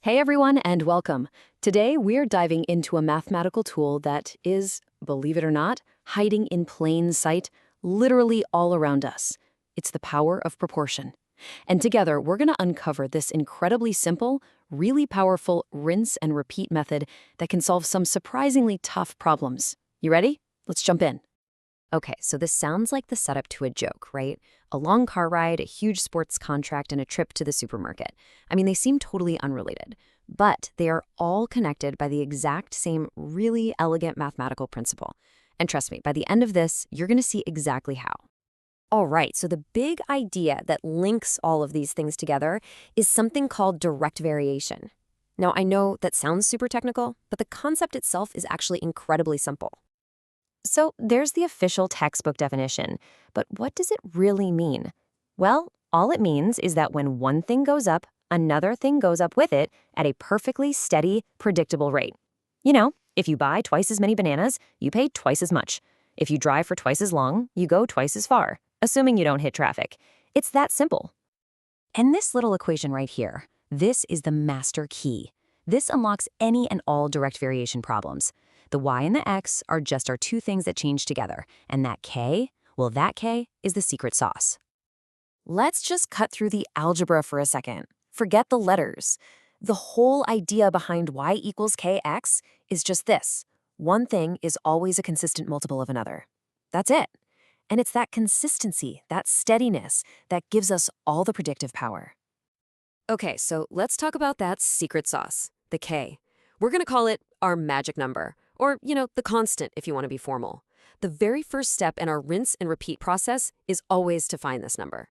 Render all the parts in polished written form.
Hey everyone, and welcome. Today we're diving into a mathematical tool that is, believe it or not, hiding in plain sight, literally all around us. It's the power of proportion. And together we're going to uncover this incredibly simple, really powerful rinse and repeat method that can solve some surprisingly tough problems. You ready? Let's jump in. Okay, so this sounds like the setup to a joke, right? A long car ride, a huge sports contract, and a trip to the supermarket. I mean, they seem totally unrelated, but they are all connected by the exact same really elegant mathematical principle. And trust me, by the end of this, you're going to see exactly how. All right, so the big idea that links all of these things together is something called direct variation. Now, I know that sounds super technical, but the concept itself is actually incredibly simple. So there's the official textbook definition, but what does it really mean? Well, all it means is that when one thing goes up, another thing goes up with it at a perfectly steady, predictable rate. You know, if you buy twice as many bananas, you pay twice as much. If you drive for twice as long, you go twice as far, assuming you don't hit traffic. It's that simple. And this little equation right here, this is the master key. This unlocks any and all direct variation problems. The y and the x are just our two things that change together, and that k, well, that k is the secret sauce. Let's just cut through the algebra for a second. Forget the letters. The whole idea behind y equals kx is just this. One thing is always a consistent multiple of another. That's it. And it's that consistency, that steadiness, that gives us all the predictive power. Okay, so let's talk about that secret sauce, the k. We're going to call it our magic number. Or, the constant if you want to be formal. The very first step in our rinse and repeat process is always to find this number.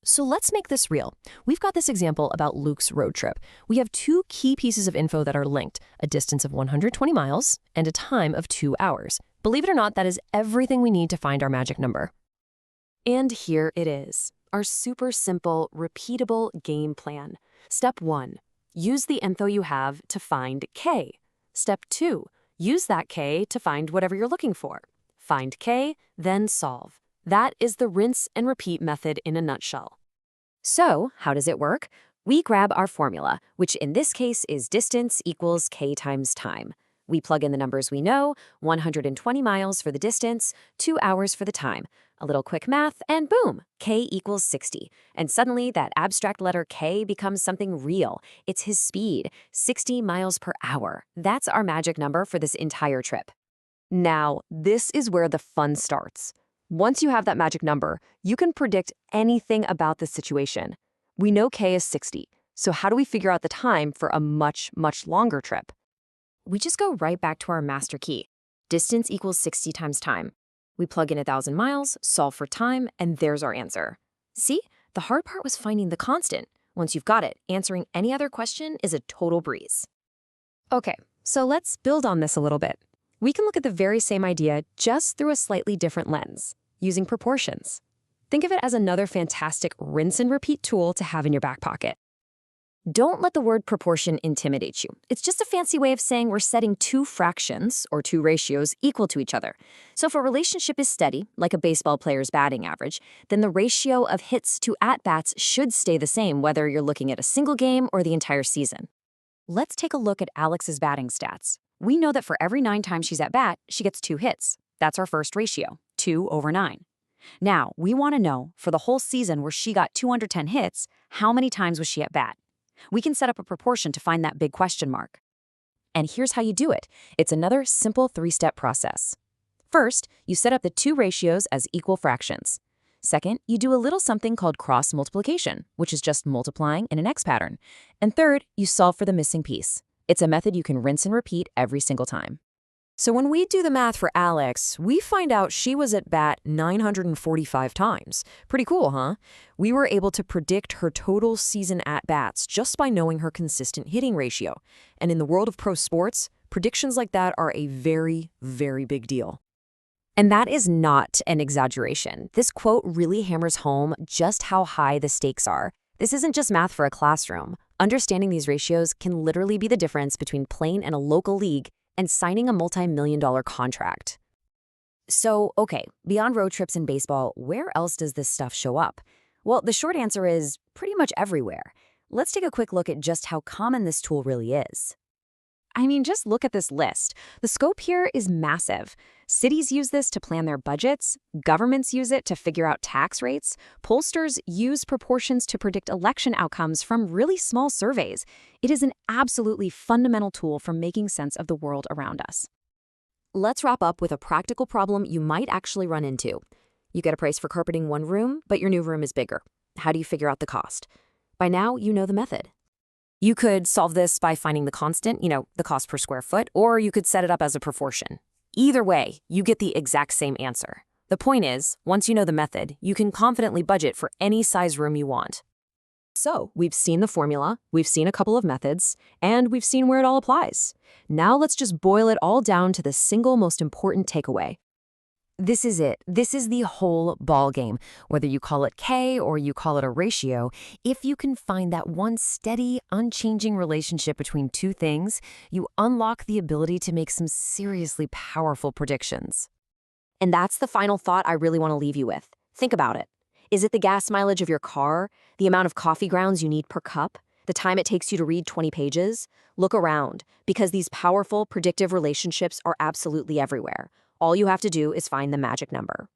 So let's make this real. We've got this example about Luke's road trip. We have two key pieces of info that are linked, a distance of 120 miles and a time of 2 hours. Believe it or not, that is everything we need to find our magic number. And here it is, our super simple, repeatable game plan. Step 1, use the info you have to find k. Step 2, use that k to find whatever you're looking for. Find k, then solve. That is the rinse and repeat method in a nutshell. So, how does it work? We grab our formula, which in this case is distance equals k times time. We plug in the numbers we know, 120 miles for the distance, 2 hours for the time. A little quick math, and boom, k equals 60. And suddenly that abstract letter k becomes something real. It's his speed, 60 miles per hour. That's our magic number for this entire trip. Now, this is where the fun starts. Once you have that magic number, you can predict anything about the situation. We know k is 60, so how do we figure out the time for a much, much longer trip? We just go right back to our master key. Distance equals 60 times time. We plug in 1,000 miles, solve for time, and there's our answer. See, the hard part was finding the constant. Once you've got it, answering any other question is a total breeze. Okay, so let's build on this a little bit. We can look at the very same idea just through a slightly different lens, using proportions. Think of it as another fantastic rinse and repeat tool to have in your back pocket. Don't let the word proportion intimidate you. It's just a fancy way of saying we're setting two fractions, or two ratios, equal to each other. So if a relationship is steady, like a baseball player's batting average, then the ratio of hits to at-bats should stay the same whether you're looking at a single game or the entire season. Let's take a look at Alex's batting stats. We know that for every 9 times she's at bat, she gets 2 hits. That's our first ratio, 2/9. Now, we want to know, for the whole season where she got 210 hits, how many times was she at bat? We can set up a proportion to find that big question mark. And here's how you do it. It's another simple 3-step process. First, you set up the two ratios as equal fractions. Second, you do a little something called cross multiplication, which is just multiplying in an X pattern. And third, you solve for the missing piece. It's a method you can rinse and repeat every single time. So when we do the math for Alex, we find out she was at bat 945 times. Pretty cool, huh? We were able to predict her total season at-bats just by knowing her consistent hitting ratio. And in the world of pro sports, predictions like that are a very, very big deal. And that is not an exaggeration. This quote really hammers home just how high the stakes are. This isn't just math for a classroom. Understanding these ratios can literally be the difference between playing in a local league and signing a multi-million-dollar contract. So, okay, beyond road trips and baseball, where else does this stuff show up? Well, the short answer is pretty much everywhere. let's take a quick look at just how common this tool really is. Just look at this list. The scope here is massive. Cities use this to plan their budgets, governments use it to figure out tax rates, pollsters use proportions to predict election outcomes from really small surveys. It is an absolutely fundamental tool for making sense of the world around us. Let's wrap up with a practical problem you might actually run into. You get a price for carpeting one room, but your new room is bigger. How do you figure out the cost? By now, you know the method. You could solve this by finding the constant, the cost per square foot, or you could set it up as a proportion. Either way, you get the exact same answer. The point is, once you know the method, you can confidently budget for any size room you want. So, we've seen the formula, we've seen a couple of methods, and we've seen where it all applies. Now let's just boil it all down to the single most important takeaway. This is it. This is the whole ball game. Whether you call it K or you call it a ratio, if you can find that one steady, unchanging relationship between two things, you unlock the ability to make some seriously powerful predictions. And that's the final thought I really want to leave you with. Think about it. Is it the gas mileage of your car? The amount of coffee grounds you need per cup? The time it takes you to read 20 pages? Look around, because these powerful, predictive relationships are absolutely everywhere. All you have to do is find the magic number.